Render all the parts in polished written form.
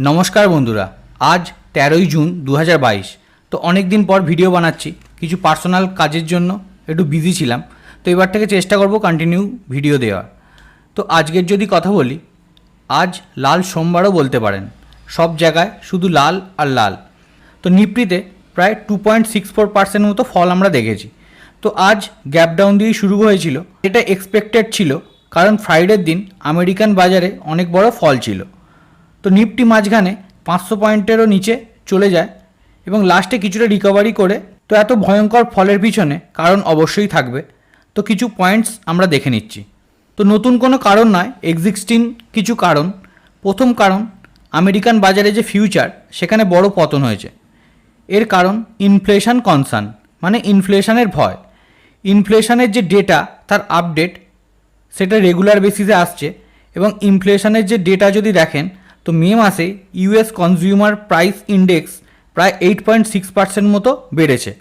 নমস্কার বন্ধুরা, আজ 13ই জুন 2022। তো অনেক দিন পর ভিডিও বানাচ্ছি, কিছু পার্সোনাল কাজের জন্য একটু বিজি ছিলাম। তো এবার থেকে চেষ্টা করব কন্টিনিউ ভিডিও দেওয়ার। তো আজকের যদি কথা বলি, আজ লাল সোমবারও বলতে পারেন, সব জায়গায় শুধু লাল আর লাল। তো নিফটিতে প্রায় 2.64% মতো ফল আমরা দেখেছি। তো আজ গ্যাপ ডাউন দিয়েই শুরু হয়েছিল, এটা এক্সপেক্টেড ছিল, কারণ ফ্রাইডের দিন আমেরিকান বাজারে অনেক বড় ফল ছিল। তো নিফটি মাঝখানে 500 পয়েন্টেরও নিচে চলে যায় এবং লাস্টে কিছুটা রিকভারি করে। তো এত ভয়ঙ্কর ফলের পিছনে কারণ অবশ্যই থাকবে। তো কিছু পয়েন্টস আমরা দেখে নিচ্ছি। তো নতুন কোনো কারণ নয়, এক্সিস্টিং কিছু কারণ। প্রথম কারণ, আমেরিকান বাজারে যে ফিউচার, সেখানে বড় পতন হয়েছে। এর কারণ ইনফ্লেশন কনসার্ন, মানে ইনফ্লেশনের ভয়। ইনফ্লেশনের যে ডেটা, তার আপডেট সেটা রেগুলার বেসিসে আসছে এবং ইনফ্লেশনের যে ডেটা যদি দেখেন, তো মে মাসে ইউএস কনজিউমার প্রাইস ইন্ডেক্স প্রায় 8.6% মতো বেড়েছে।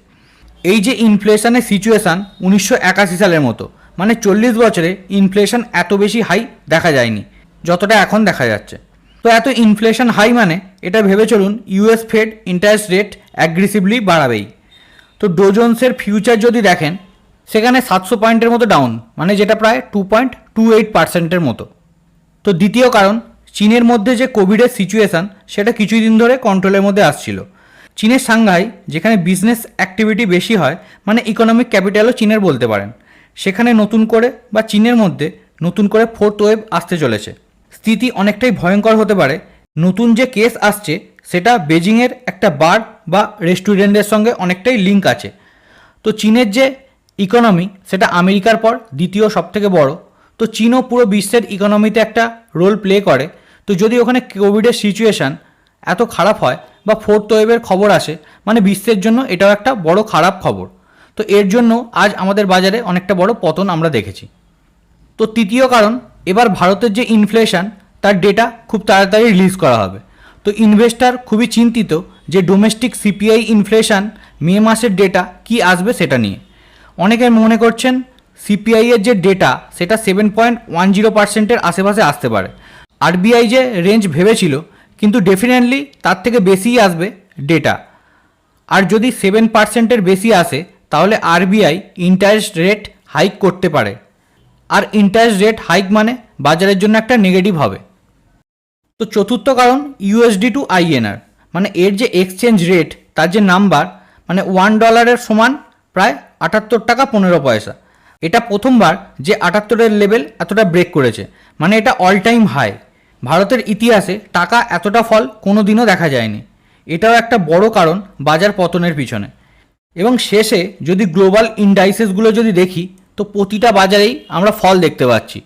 এই যে ইনফ্লেশনের সিচুয়েশান 1981 সালের মতো, মানে 40 বছরে ইনফ্লেশন এত বেশি হাই দেখা যায়নি যতটা এখন দেখা যাচ্ছে। তো এত ইনফ্লেশন হাই মানে এটা ভেবে চলুন US fed interest rate aggressively বাড়াবেই। তো ডোজন্সের ফিউচার যদি দেখেন, সেখানে 700 পয়েন্টের মতো ডাউন, মানে যেটা প্রায় 2.28%-এর মতো। তো দ্বিতীয় কারণ, চীনের মধ্যে যে কোভিডের সিচুয়েশান, সেটা কিছুই দিন ধরে কন্ট্রোলের মধ্যে আসছিল। চীনের সাংঘাই, যেখানে বিজনেস অ্যাক্টিভিটি বেশি হয়, মানে ইকোনমিক ক্যাপিটালও চীনের বলতে পারেন, সেখানে নতুন করে বা চীনের মধ্যে নতুন করে ফোর্থ ওয়েভ আসতে চলেছে। স্থিতি অনেকটাই ভয়ঙ্কর হতে পারে। নতুন যে কেস আসছে, সেটা বেজিংয়ের একটা বার বা রেস্টুরেন্টের সঙ্গে অনেকটাই লিঙ্ক আছে। তো চীনের যে ইকোনমি, সেটা আমেরিকার পর দ্বিতীয় সবথেকে বড়। তো চীনও পুরো বিশ্বের ইকোনমিতে একটা রোল প্লে করে। তো যদি ওখানে কোভিডের সিচুয়েশান এত খারাপ হয় বা ফোর্থ ওয়েভের খবর আসে, মানে বিশ্বের জন্য এটাও একটা বড় খারাপ খবর। তো এর জন্য আজ আমাদের বাজারে অনেকটা বড় পতন আমরা দেখেছি। তো তৃতীয় কারণ, এবার ভারতের যে ইনফ্লেশন, তার ডেটা খুব তাড়াতাড়ি রিলিজ করা হবে। তো ইনভেস্টার খুবই চিন্তিত যে ডোমেস্টিক সিপিআই ইনফ্লেশন মে মাসের ডেটা কি আসবে সেটা নিয়ে। অনেকে মনে করছেন সিপিআইয়ের যে ডেটা, সেটা 7.10%-এর আশেপাশে আসতে পারে। আরবিআই যে রেঞ্জ ভেবেছিল, কিন্তু ডেফিনেটলি তার থেকে বেশিই আসবে ডেটা। আর যদি 7%-এর বেশি আসে, তাহলে আরবিআই ইন্টারেস্ট রেট হাইক করতে পারে। আর ইন্টারেস্ট রেট হাইক মানে বাজারের জন্য একটা নেগেটিভ হবে। তো চতুর্থ কারণ, ইউএসডি টু আইএনআর, মানে এর যে এক্সচেঞ্জ রেট, তার যে নাম্বার, মানে $1 সমান প্রায় 78 টাকা 15 পয়সা। এটা প্রথমবার যে 78-এর লেভেল এতটা ব্রেক করেছে, মানে এটা অল টাইম হাই। ভারতের ইতিহাসে টাকা এতটা ফল কোনো দিনও দেখা যায়নি। এটাও একটা বড় কারণ বাজার পতনের পিছনে। এবং শেষে যদি গ্লোবাল ইন্ডাইসেসগুলো যদি দেখি, তো প্রতিটা বাজারেই আমরা ফল দেখতে পাচ্ছি।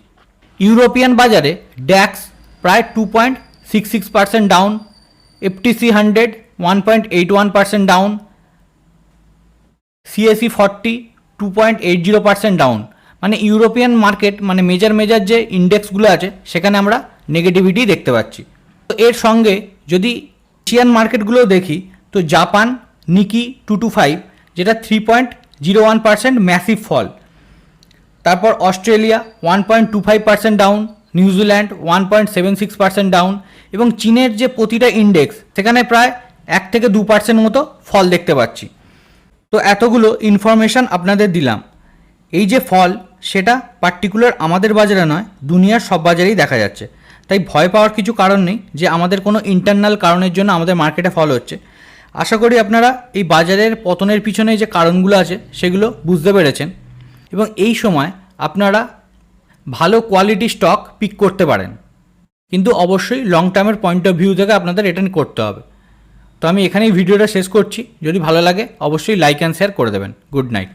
ইউরোপিয়ান বাজারে ড্যাক্স প্রায় 2.66% down, FTC 100 1.81% down, CAC 40 2.80% down. মানে ইউরোপিয়ান মার্কেট, মানে মেজর যে ইন্ডেক্সগুলো আছে, সেখানে আমরা নেগেটিভিটি দেখতে পাচ্ছি। তো এর সঙ্গে যদি এশিয়ান মার্কেটগুলো দেখি, তো জাপান নিকি 225, যেটা 3.01% ম্যাসিভ ফল। তারপর অস্ট্রেলিয়া 1.25% ডাউন, নিউজিল্যান্ড 1.76% ডাউন, এবং চীনের যে প্রতিটা ইন্ডেক্স, সেখানে প্রায় 1 থেকে 2% মতো ফল দেখতে পাচ্ছি। তো এতগুলো ইনফরমেশান আপনাদের দিলাম। এই যে ফল, সেটা পার্টিকুলার আমাদের বাজারে নয়, দুনিয়ার সব বাজারেই দেখা যাচ্ছে। তাই ভয় পাওয়ার কিছু কারণ নেই যে আমাদের কোনো ইন্টারনাল কারণের জন্য আমাদের মার্কেটে ফল হচ্ছে। আশা করি আপনারা এই বাজারের পতনের পিছনে যে কারণগুলো আছে, সেগুলো বুঝতে পেরেছেন এবং এই সময় আপনারা ভালো কোয়ালিটি স্টক পিক করতে পারেন। কিন্তু অবশ্যই লং টার্মের পয়েন্ট অফ ভিউ থেকে আপনাদের এটা করতে হবে। তো আমি এখানেই ভিডিওটা শেষ করছি। যদি ভালো লাগে অবশ্যই লাইক অ্যান্ড শেয়ার করে দেবেন। Good night.